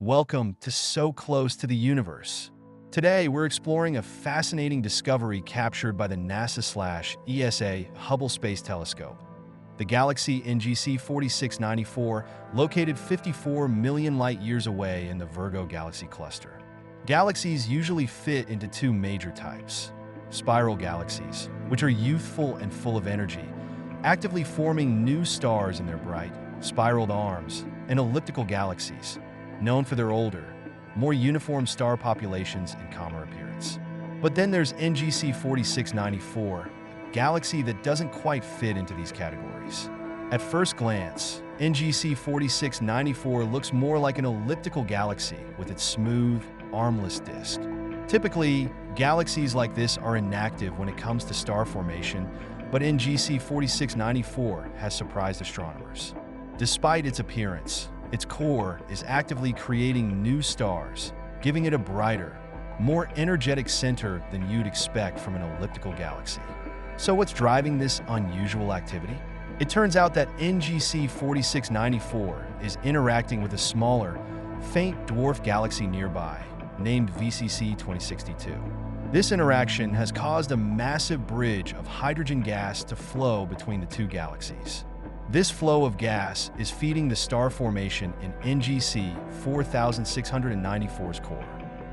Welcome to So Close to the Universe. Today, we're exploring a fascinating discovery captured by the NASA/ESA Hubble Space Telescope. The galaxy NGC 4694, located 54 million light-years away in the Virgo galaxy cluster. Galaxies usually fit into two major types: spiral galaxies, which are youthful and full of energy, actively forming new stars in their bright, spiraled arms, and elliptical galaxies, known for their older, more uniform star populations and calmer appearance. But then there's NGC 4694, a galaxy that doesn't quite fit into these categories. At first glance, NGC 4694 looks more like an elliptical galaxy with its smooth, armless disk. Typically, galaxies like this are inactive when it comes to star formation, but NGC 4694 has surprised astronomers. Despite its appearance, its core is actively creating new stars, giving it a brighter, more energetic center than you'd expect from an elliptical galaxy. So what's driving this unusual activity? It turns out that NGC 4694 is interacting with a smaller, faint dwarf galaxy nearby, named VCC 2062. This interaction has caused a massive bridge of hydrogen gas to flow between the two galaxies. This flow of gas is feeding the star formation in NGC 4694's core.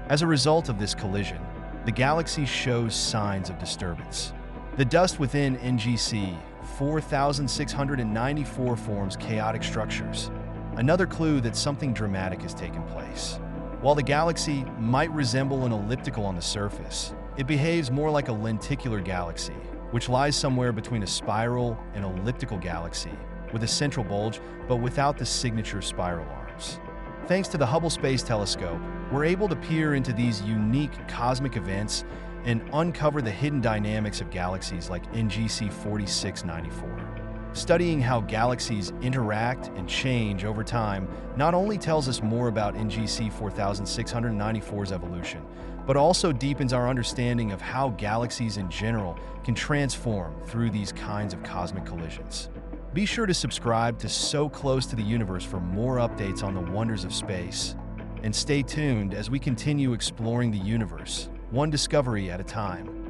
As a result of this collision, the galaxy shows signs of disturbance. The dust within NGC 4694 forms chaotic structures, another clue that something dramatic has taken place. While the galaxy might resemble an elliptical on the surface, it behaves more like a lenticular galaxy, which lies somewhere between a spiral and elliptical galaxy, with a central bulge, but without the signature spiral arms. Thanks to the Hubble Space Telescope, we're able to peer into these unique cosmic events and uncover the hidden dynamics of galaxies like NGC 4694. Studying how galaxies interact and change over time not only tells us more about NGC 4694's evolution, but also deepens our understanding of how galaxies in general can transform through these kinds of cosmic collisions. Be sure to subscribe to So Close to the Universe for more updates on the wonders of space, and stay tuned as we continue exploring the universe, one discovery at a time.